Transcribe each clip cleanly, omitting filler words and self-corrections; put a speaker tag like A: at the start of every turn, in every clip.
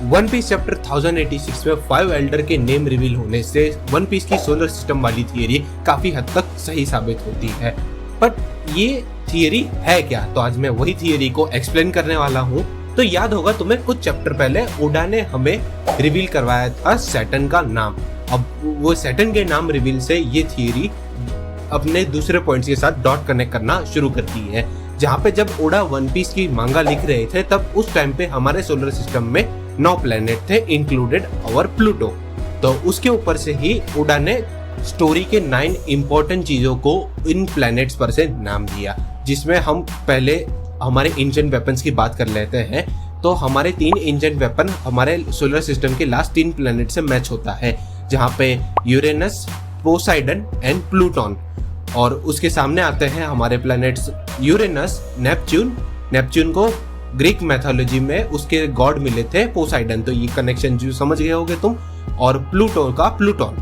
A: One Piece chapter 1086 में 5 Elder के name reveal होने से वन पीस की सोलर सिस्टम वाली थियरी काफी हद तक सही साबित होती है। बट ये थियरी है क्या? तो आज मैं वही थियरी को एक्सप्लेन करने वाला हूँ। तो याद होगा तुम्हें, कुछ चैप्टर पहले ओडा ने हमें रिवील करवाया था सैटर्न का नाम। अब वो सैटर्न के नाम रिवील से ये थियरी अपने दूसरे पॉइंट्स के साथ डॉट कनेक्ट करना शुरू करती है। जहाँ पे जब ओडा वन पीस की मांगा लिख रहे थे तब उस टाइम पे हमारे सोलर सिस्टम में 9 प्लेनेट थे, इंक्लूडेड आवर प्लूटो। तो उसके ऊपर से ही ओडा ने स्टोरी के 9 इंपॉर्टेंट चीजों को इन प्लेनेट्स पर से नाम दिया, जिसमें हम पहले हमारे एंशिएंट वेपन्स की बात कर लेते हैं। तो हमारे 3 एंशिएंट वेपन हमारे सोलर सिस्टम के लास्ट 3 प्लेनेट से मैच होता है, जहाँ पे यूरेनस, पोसाइडन एंड प्लूटोन। और उसके सामने आते हैं हमारे प्लैनेट्स यूरेनस, नेपच्यून को ग्रीक मैथोलॉजी में उसके गॉड मिले थे पोसाइडन, तो ये कनेक्शन जो समझ गए होगे तुम। और प्लूटो का प्लूटोन।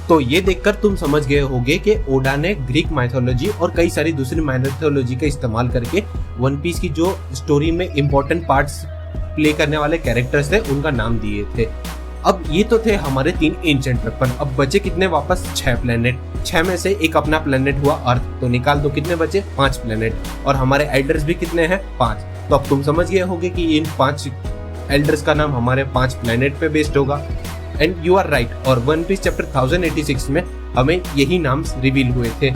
A: तो ये देखकर तुम समझ गए होगे कि ओडा ने ग्रीक मैथोलॉजी और कई सारी दूसरी मैथोलॉजी का इस्तेमाल करके वन पीस की जो स्टोरी में इंपॉर्टेंट पार्ट्स प्ले करने वाले कैरेक्टर्स थे उनका नाम दिए थे। अब ये तो थे हमारे 3 एंशिएंट वेपन। अब बचे कितने वापस? 6 प्लेनेट। 6 में से एक अपना प्लेनेट हुआ अर्थ, तो निकाल दो कितने बचे? 5 प्लेनेट। और हमारे एल्डर्स भी कितने हैं? 5। तो अब तुम समझ गए होगे कि इन 5 एल्डर्स का नाम हमारे 5 प्लेनेट पे बेस्ड होगा। And you are right. और वन पीस चैप्टर 1086 में हमें यही नाम रिवील हुए थे,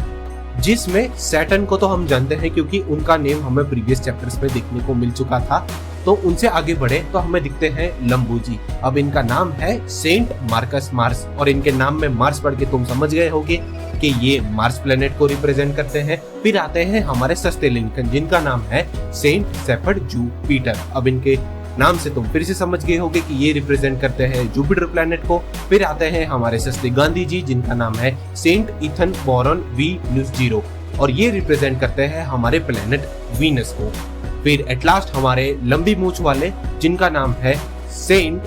A: जिसमें सैटर्न को तो हम जानते हैं क्योंकि उनका नेम हमें प्रीवियस चैप्टर्स में देखने को मिल चुका था। तो उनसे आगे बढ़े तो हमें दिखते हैं लंबूजी। अब इनका नाम है सेंट मार्कस मार्स, और इनके नाम में मार्स पढ़ के तुम समझ गए होगे कि ये मार्स प्लेनेट को रिप्रेजेंट करते हैं। फिर आते हैं हमारे सस्ते लिंकन, जिनका नाम है सेंट सेफर्ड जुपिटर। अब इनके नाम से तुम फिर से समझ गए होगे कि ये रिप्रेजेंट करते हैं जुपिटर प्लेनेट को। फिर आते हैं हमारे सस्ते गांधी जी, जिनका नाम है सेंट इथन बोरॉन V0, और ये रिप्रेजेंट करते हैं हमारे प्लेनेट वीनस को। फिर एट लास्ट हमारे लंबी मूंछ वाले, जिनका नाम है सेंट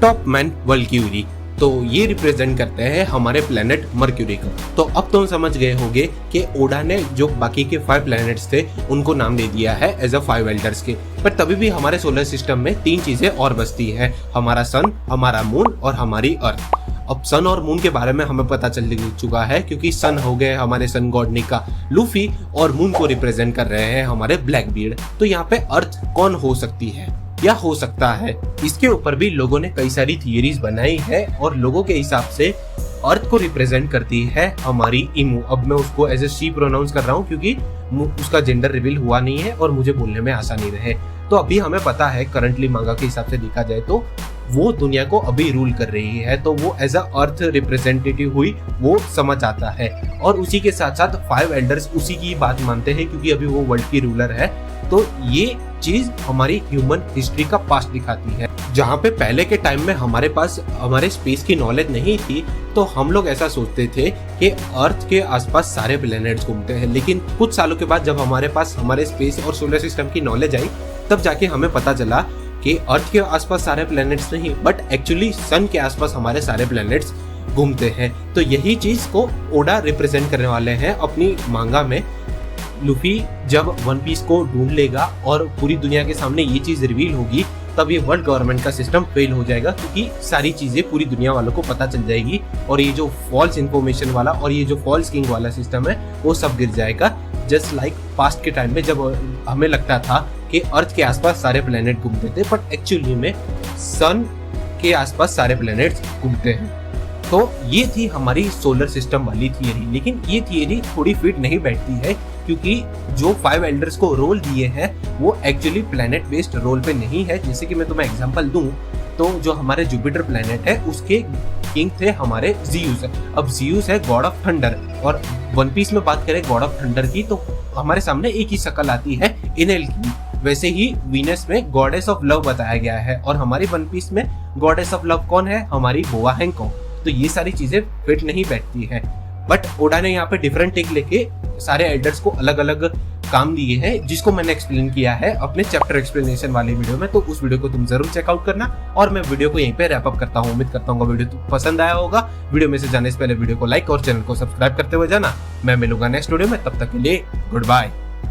A: टॉपमैन वल्क्यूरी, तो ये रिप्रेजेंट करते हैं हमारे प्लेनेट मर्क्यूरी को। तो अब तुम समझ गए होगे कि ओडा ने जो बाकी के 5 प्लैनेट्स थे उनको नाम दे दिया है एज अ 5 एल्डर्स के। पर तभी भी हमारे सोलर सिस्टम में 3 चीजें और बचती है, हमारा सन, हमारा मून और हमारी अर्थ। अब सन और मून के बारे में हमें पता चल चुका है, क्योंकि सन हो गए हमारे सन गॉड निका लूफी, और मून को रिप्रेजेंट कर रहे हैं हमारे ब्लैक बीयर्ड। तो यहाँ पे अर्थ कौन हो सकती है या हो सकता है, इसके ऊपर भी लोगों ने कई सारी थियरीज बनाई है, और लोगों के हिसाब से अर्थ को रिप्रेजेंट करती है हमारी इमू। अब मैं उसको एज ए शी प्रोनाउंस कर रहा हूँ क्योंकि उसका जेंडर रिवील हुआ नहीं है और मुझे बोलने में आसानी रहे। तो अभी हमें पता है करंटली मांगा के हिसाब से देखा जाए तो वो दुनिया को अभी रूल कर रही है, तो वो एज अ अर्थ रिप्रेजेंटेटिव हुई, वो समझ आता है। और उसी के साथ साथ 5 एल्डर्स उसी की बात मानते हैं क्योंकि अभी वो वर्ल्ड की रूलर है। तो ये चीज हमारी ह्यूमन हिस्ट्री का पास्ट दिखाती है। जहाँ पे पहले के टाइम में हमारे पास हमारे स्पेस की नॉलेज नहीं थी, तो हम लोग ऐसा सोचते थे कि अर्थ के आसपास सारे प्लैनेट्स घूमते हैं। लेकिन कुछ सालों के बाद जब हमारे पास हमारे स्पेस और सोलर सिस्टम की नॉलेज आई, तब जाके हमें पता चला कि अर्थ के आसपास सारे प्लैनेट्स नहीं, बट एक्चुअली सन के आसपास हमारे सारे प्लैनेट्स घूमते हैं। तो यही चीज को ओडा रिप्रेजेंट करने वाले हैं अपनी मांगा में। लूफी जब वन पीस को ढूंढ लेगा और पूरी दुनिया के सामने ये चीज रिवील होगी, तब ये वर्ल्ड गवर्नमेंट का सिस्टम फेल हो जाएगा, क्योंकि सारी चीजें पूरी दुनिया वालों को पता चल जाएगी, और ये जो फॉल्स इन्फॉर्मेशन वाला और ये जो फॉल्स किंग वाला सिस्टम है वो सब गिर जाएगा। जस्ट लाइक पास्ट के टाइम में जब हमें लगता था कि अर्थ के आसपास सारे प्लेनेट घूमते थे, बट एक्चुअली में सन के आसपास सारे प्लेनेट्स घूमते हैं। तो ये थी हमारी सोलर सिस्टम वाली थियरी। लेकिन ये थियरी थोड़ी फिट नहीं बैठती है, क्योंकि जो 5 एल्डर्स को रोल दिए हैं वो एक्चुअली प्लेनेट बेस्ड रोल पे नहीं है। जैसे कि मैं तुम्हें एग्जांपल दूं तो जो हमारे जुपिटर प्लेनेट है उसके किंग थे हमारे जियूस। अब जियूस है गॉड ऑफ थंडर, और वन पीस में बात करें गॉड ऑफ थंडर की तो हमारे सामने एक ही शक्ल आती है, इनेल की। वैसे ही वीनस में गॉडेस ऑफ लव बताया गया है, और हमारी वन पीस में गॉडेस ऑफ लव कौन है? हमारी बोआ हैंको। तो ये सारी चीजें फिट नहीं बैठती है। बट ओडा ने यहाँ पे डिफरेंट टेक लेके सारे एल्डर्स को अलग अलग काम दिए हैं, जिसको मैंने एक्सप्लेन किया है अपने चैप्टर एक्सप्लेनेशन वाले वीडियो में। तो उस वीडियो को तुम जरूर चेकआउट करना, और मैं वीडियो को यहीं पे रैप अप करता हूँ। उम्मीद करता हूँ वीडियो पसंद आया होगा। वीडियो में से जाने से पहले वीडियो को लाइक और चैनल को सब्सक्राइब करते हुए जाना। मैं मिलूंगा नेक्स्ट वीडियो में, तब तक के लिए गुड बाय।